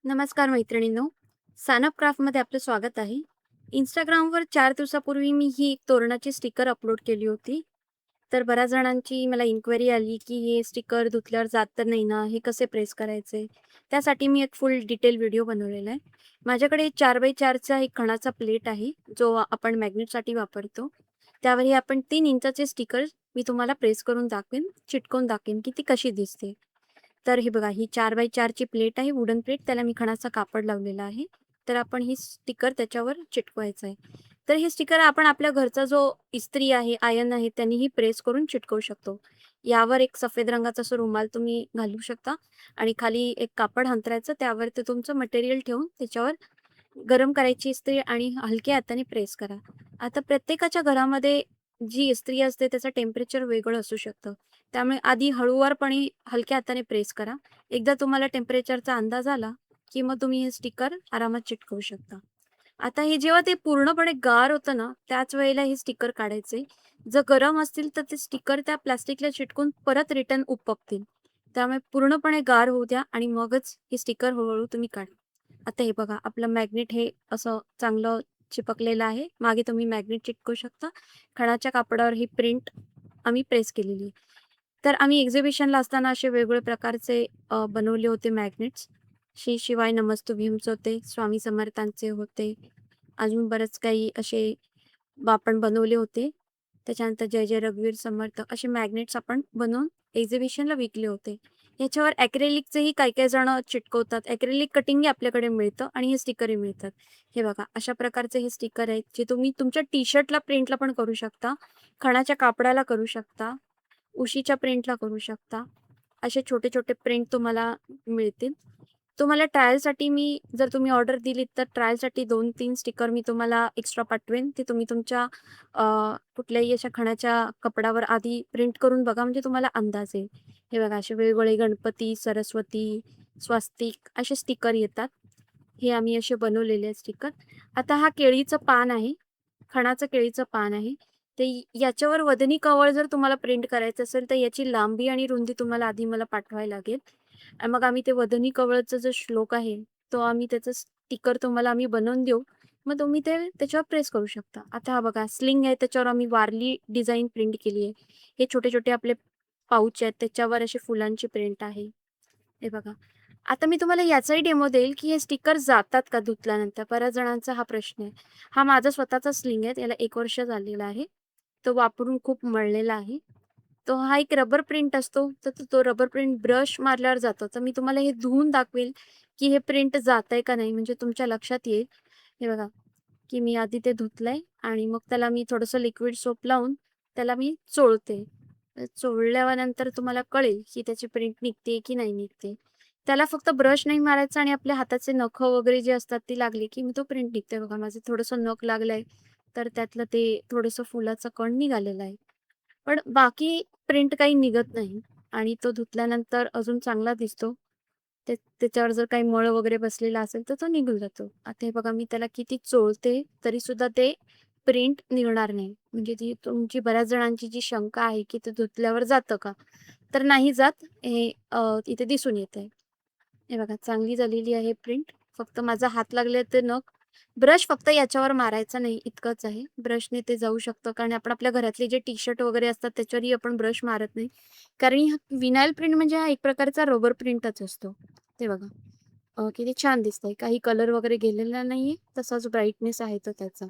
नमस्कार मैत्रिणींनो. सानप क्राफ्टमध्ये आपलं स्वागत आहे. Instagramवर 4 दिवसापूर्वी मी ही एक तोरणाची स्टिकर अपलोड केली होती. तर बऱ्याच जणांची मला इन्क्वायरी आली, की हे स्टिकर धुतल्यावर जात तर नाही ना, हे कसे प्रेस करायचे? त्यासाठी मी एक फुल डिटेल व्हिडिओ बनवलेला आहे. माझ्याकडे 4x4चा एक खणाचा प्लेट आहे, जो आपण मॅग्नेटसाठी वापरतो. त्यावर हे आपण 3 इंचाचे स्टिकर मी तुम्हाला प्रेस करून दाखवेन, चिटकवून दाखवेन, की ती कशी दिसते. तर हे बघा, ही 4x4 ची प्लेट आहे, वुडन प्लेट. त्याला मी खणाचा कापड लावलेला आहे. तर आपण ही स्टिकर त्याच्यावर चिटकवायचं आहे. तर हे स्टिकर आपण आपल्या घरचा जो इस्त्री आहे, आयर्न आहे, त्यांनीही प्रेस करून चिटकवू शकतो. यावर एक सफेद रंगाचा असा रुमाल तुम्ही घालू शकता आणि खाली एक कापड अंथरायचं, त्यावर ते तुमचं मटेरियल ठेवून त्याच्यावर गरम करायची इस्त्री आणि हलक्या हाताने प्रेस करा. आता प्रत्येकाच्या घरामध्ये जी इस्त्री असते त्याचं टेम्परेचर वेगळं असू शकतं. त्यामुळे आधी हळूवारपणे हलक्या हाताने प्रेस करा. एकदा तुम्हाला टेम्परेचरचा अंदाज आला, की मग तुम्ही हे स्टिकर आरामात चिटकवू शकता. आता हे जेव्हा ते पूर्णपणे गार होतं ना, त्याच वेळेला हे स्टिकर काढायचे. जर गरम असतील तर ते स्टिकर त्या प्लास्टिकला चिटकून परत रिटर्न उपकतील. त्यामुळे पूर्णपणे गार होऊ द्या आणि मगच हे स्टिकर हळू तुम्ही काढा. आता हे बघा, आपलं मॅग्नेट हे असं चांगलं चिपकलेलं आहे. मागे तुम्ही मॅग्नेट चिटकवू शकता. खणाच्या कापडावर ही प्रिंट आम्ही प्रेस केलेली आहे. तर आम्ही एक्झिबिशनला असताना असे वेगवेगळे प्रकारचे बनवले होते मॅग्नेट्स. श्री शिवाय नमस्तु भीमचे होते, स्वामी समर्थांचे होते. अजून बरंच काही असे आपण बनवले होते. त्याच्यानंतर जय जय रघुवीर समर्थ असे मॅग्नेट्स आपण बनवून एक्झिबिशनला विकले होते. याच्यावर ॲक्रेलिकचेही काही-काही जणं चिटकवतात. ॲक्रेलिक कटिंगही आपल्याकडे मिळतं आणि हे स्टिकरही मिळतात. हे बघा, अशा प्रकारचे हे स्टिकर आहेत, जे तुम्ही तुमच्या टी-शर्टला प्रिंटला पण करू शकता. खणाच्या कापडाला करू शकता. उशीच्या प्रिंटला करू शकता. असे छोटे-छोटे प्रिंट तुम्हाला मिळतील. तुम्हाला ट्रायलसाठी मी जर तुम्ही ऑर्डर दिलीत, तर ट्रायलसाठी 2-3 स्टिकर मी तुम्हाला एक्स्ट्रा पाठवेन. ते तुम्ही तुमच्या अ, कुठल्याही अशा खणाच्या कपड्यावर आधी प्रिंट करून बघा, म्हणजे तुम्हाला अंदाज येईल. हे बघा, असे वेगवेगळे गणपती, सरस्वती, स्वस्तिक असे स्टिकर येतात. हे आम्ही असे बनवलेले आहेत स्टिकर. आता हा केळीचं पान आहे. खणाचं केळीचं पान आहे. ते याच्यावर वदनी कवळ जर तुम्हाला प्रिंट करायचं असेल, तर याची लांबी आणि रुंदी तुम्हाला आधी मला पाठवावी लागेल. आणि मग आम्ही ते वदनी कवळचा जो श्लोक आहे, तो आम्ही त्याचं स्टिकर तुम्हाला आम्ही बनवून देऊ. मग तुम्ही ते त्याच्यावर प्रेस करू शकता. आता हा बघा, स्लिंग आहे, त्याच्यावर आम्ही वारली डिझाइन प्रिंट केली आहे. हे छोटे-छोटे आपले पाऊच आहेत, त्याच्यावर अशी फुलांची प्रिंट आहे. हे बघा. आता मी तुम्हाला याचाही डेमो देईल, की हे स्टिकर जातात का धुतल्यानंतर? बऱ्याच जणांचा हा प्रश्न आहे. हा माझा स्वतःचा स्लिंग आहे. याला 1 वर्ष झालेलं आहे. तो वापरून खूप मळलेला आहे. तो हा एक रबर प्रिंट असतो, तर तो तो रबर प्रिंट ब्रश मारल्यावर जातो. तर मी तुम्हाला हे धुवून दाखवेल, की हे प्रिंट जातंय का नाही, म्हणजे तुमच्या लक्षात येईल. हे बघा, की मी आधी ते धुतलंय आणि मग त्याला मी थोडंसं लिक्विड सोप लावून त्याला मी चोळते. चोळल्यानंतर तुम्हाला कळेल, की त्याची प्रिंट निघते की नाही निघते. त्याला फक्त ब्रश नाही मारायचा आणि आपल्या हाताचे नखं वगैरे जे असतात ती लागली, की मग तो प्रिंट निघतोय बघा. माझं थोडंसं नख लागलंय, तर त्यातलं ते थोडंसं फुलाचा कण निघालेला आहे. पण बाकी प्रिंट काही निघत नाही आणि तो धुतल्यानंतर अजून चांगला दिसतो. त्याच्यावर जर काही मळ वगैरे बसलेला असेल, तर तो निघून जातो. आता हे बघा, मी त्याला किती चोळते, तरीसुद्धा ते प्रिंट निघणार नाही. म्हणजे ती तुमची बऱ्याच जणांची जी शंका आहे, की ते धुतल्यावर जातं का? तर नाही जात. हे इथे दिसून येतंय. हे बघा, चांगली झालेली आहे प्रिंट. फक्त माझा हात लागले ते नख. ब्रश फक्त याच्यावर मारायचा नाही इतकंच आहे. ब्रशने ते जाऊ शकतं, कारण आपण आपल्या घरातले जे टी-शर्ट वगैरे असतात त्याच्यावरही आपण ब्रश मारत नाही. कारण ही विनाईल प्रिंट म्हणजे हा एक प्रकारचा रबर प्रिंटच असतो. ते बघा. किती छान दिसतंय. काही कलर वगैरे गेलेला नाहीये. तसाच ब्राईटनेस आहे तो त्याचा.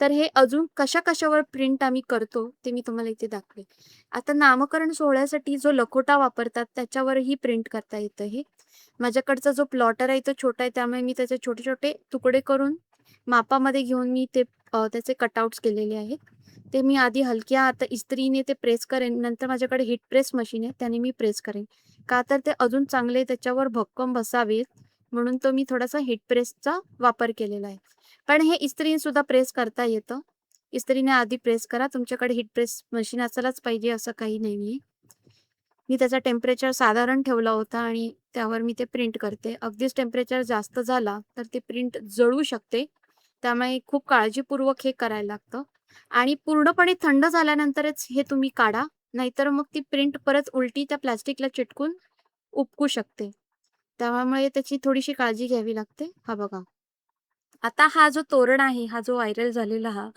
तर हे अजून कशा-कशावर प्रिंट आम्ही करतो, ते मी तुम्हाला इथे दाखवेल. आता नामकरण सोहळ्यासाठी जो लखोटा वापरतात, त्याच्यावरही प्रिंट करता येतं हे. माझ्याकडचा जो प्लॉटर आहे तो छोटा आहे, त्यामुळे मी त्याचे छोटे-छोटे तुकडे करून मापामध्ये घेऊन मी ते त्याचे कटआउट्स केलेले आहेत. ते मी आधी हलक्या आता इस्त्रीने ते प्रेस करेन. नंतर माझ्याकडे हीट प्रेस मशीन आहे, त्याने मी प्रेस करेन. का तर ते अजून चांगले त्याच्यावर भक्कम बसावेत, म्हणून तो मी थोडासा हीट प्रेसचा वापर केलेला आहे. पण हे इस्त्रीने सुद्धा प्रेस करता येतं. इस्त्रीने आधी प्रेस करा. तुमच्याकडे हीट प्रेस मशीन असायलाच पाहिजे असं काही नाहीये. मी त्याचा टेम्परेचर साधारण ठेवला होता आणि त्यावर मी ते प्रिंट करते. अगदीच टेम्परेचर जास्त झाला, तर ते प्रिंट जळू शकते. त्यामुळे खूप काळजीपूर्वक हे करायला लागतं आणि पूर्णपणे थंड झाल्यानंतरच हे तुम्ही काढा. नाहीतर मग ती प्रिंट परत उलटी त्या प्लास्टिकला चिटकून उपकू शकते. त्यामुळे त्याची थोडीशी काळजी घ्यावी लागते. हा बघा. आता हा जो तोरण आहे, हा जो व्हायरल झालेला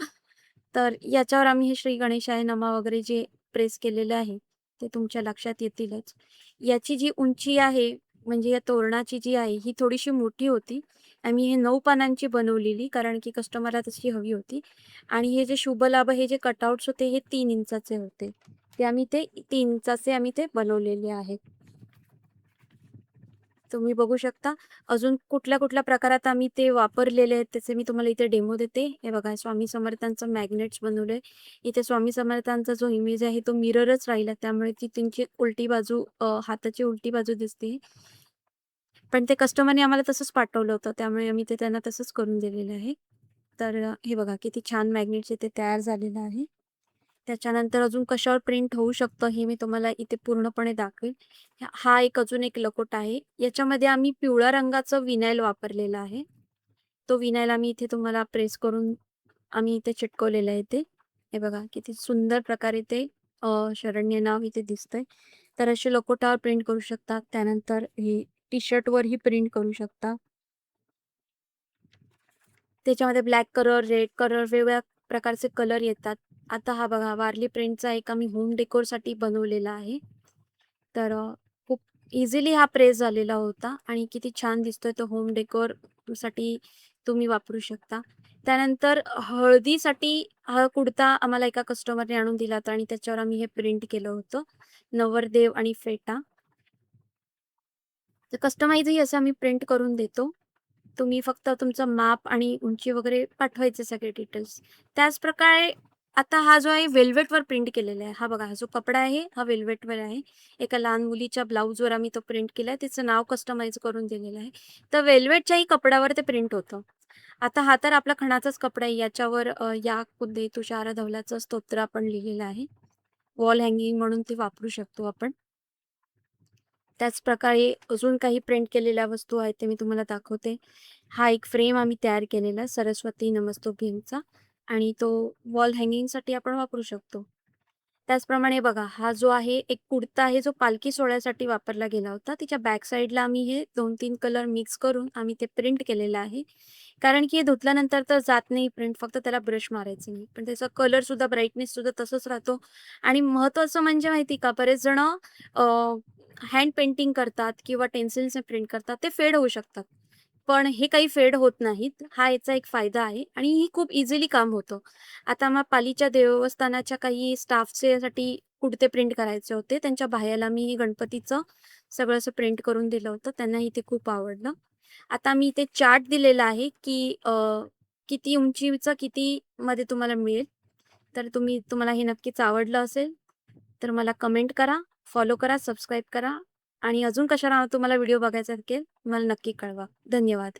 तर याच्यावर आम्ही हे श्री गणेशाय नमः वगैरे जे प्रेस केलेलं आहे, ते तुमच्या लक्षात येतीलच. याची जी उंची आहे, म्हणजे या तोरणाची जी आहे, ही थोडीशी मोठी होती. आम्ही हे 9 पानांची बनवलेली, कारण की कस्टमरला तशी हवी होती. आणि हे जे शुभलाभ हे जे कटआउट्स होते, हे 3 इंचाचे होते. ते 3 इंचाचे आम्ही ते बनवलेले आहेत. तुम्ही बघू शकता. अजून कुठल्या-कुठल्या प्रकारात आम्ही ते वापरलेले आहेत, त्याचे मी तुम्हाला इथे डेमो देते. हे बघा, स्वामी समर्थांचं मॅग्नेट्स बनवलंय. इथे स्वामी समर्थांचा जो इमेज आहे, तो मिररच राहिला. त्यामुळे ती त्यांची उलटी बाजू हाताची उलटी बाजू दिसते. पण ते कस्टमरने आम्हाला तसंच पाठवलं होतं. त्यामुळे आम्ही ते त्यांना तसंच करून दिलेलं आहे. तर हे बघा, किती छान मॅग्नेट्स इथे तयार झालेलं आहे. त्याच्यानंतर अजून कशावर प्रिंट होऊ शकतं हे मी तुम्हाला इथे पूर्णपणे दाखवेल. हा एक अजून एक लकोटा आहे. याच्यामध्ये आम्ही पिवळ्या रंगाचं विनाईल वापरलेलं आहे. तो विनाईल आम्ही इथे तुम्हाला प्रेस करून आम्ही इथे चिटकवलेलं आहे ते. हे बघा, किती सुंदर प्रकारे ते शरण्य नाव इथे दिसतंय. तर असे लकोटावर प्रिंट करू शकता. त्यानंतर ही टी-शर्टवरही प्रिंट करू शकता. त्याच्यामध्ये ब्लॅक कलर, रेड कलर वेगवेगळ्या प्रकारचे कलर येतात. आता हा बघा, वारली प्रिंटचा एक आम्ही होम डेकोरसाठी बनवलेला आहे. तर खूप इझिली हा प्रेस झालेला होता आणि किती छान दिसतोय तो होम डेकोरसाठी तुम्ही वापरू शकता. त्यानंतर हळदीसाठी हा कुर्ता आम्हाला एका कस्टमरने आणून दिला होता आणि त्याच्यावर आम्ही हे प्रिंट केलं होतं. नवरदेव आणि फेटा. तर कस्टमाइजही असं आम्ही प्रिंट करून देतो. तुम्ही फक्त तुमचं माप आणि उंची वगैरे पाठवायचे सगळे डिटेल्स. त्याचप्रकारे आता हा जो आहे वेल्वेटवर प्रिंट केलेला आहे. हा बघा, हा जो कपडा आहे हा वेल्वेटवर आहे. एका लहान मुलीच्या ब्लाउजवर आम्ही तो प्रिंट केलाय. तिचं नाव कस्टमाइज करून दिलेलं आहे. तर वेल्वेटच्याही कपड्यावर ते प्रिंट होतं. आता हा तर आपला खणाचाच कपडा आहे. याच्यावर या कुंदे तुषार धवलाचं स्तोत्र आपण लिहिलेलं आहे. वॉल हँगिंग म्हणून ते वापरू शकतो आपण. त्याचप्रकारे अजून काही प्रिंट केलेल्या वस्तू आहेत ते मी तुम्हाला दाखवते. हा एक फ्रेम आम्ही तयार केलेला सरस्वती नमस्तुभ्यमचा आणि तो वॉल हँगिंगसाठी आपण वापरू शकतो. त्याचप्रमाणे बघा, हा जो आहे एक कुर्ता आहे जो पालखी सोहळ्यासाठी वापरला गेला होता. तिच्या बॅक साईडला आम्ही हे 2-3 कलर मिक्स करून आम्ही ते प्रिंट केलेलं आहे. कारण की हे धुतल्यानंतर तर जात नाही प्रिंट, फक्त त्याला ब्रश मारायचं नाही. पण त्याचा कलरसुद्धा, ब्राईटनेससुद्धा तसंच राहतो आणि महत्त्वाचं म्हणजे माहिती का, बरेच जणं हँड पेंटिंग करतात किंवा टेन्सिल्सने प्रिंट करतात, ते फेड होऊ शकतात. पण हे काही फेड होत नाहीत. हा याचा एक फायदा आहे आणि ही खूप इझिली काम होतं. आता मग पालीच्या देवस्थानाच्या काही स्टाफचे कुर्ते प्रिंट करायचे होते. त्यांच्या बाह्याला मी हे गणपतीचं सगळं असं प्रिंट करून दिलं होतं. त्यांनाही ते खूप आवडलं. आता मी इथे चार्ट दिलेला आहे, की किती उंचीचं कितीमध्ये तुम्हाला मिळेल. तर तुम्हाला हे नक्कीच आवडलं असेल, तर मला कमेंट करा, फॉलो करा, सबस्क्राईब करा आणि अजून कशाला तुम्हाला व्हिडिओ बघायचा असेल, मला नक्की कळवा. धन्यवाद.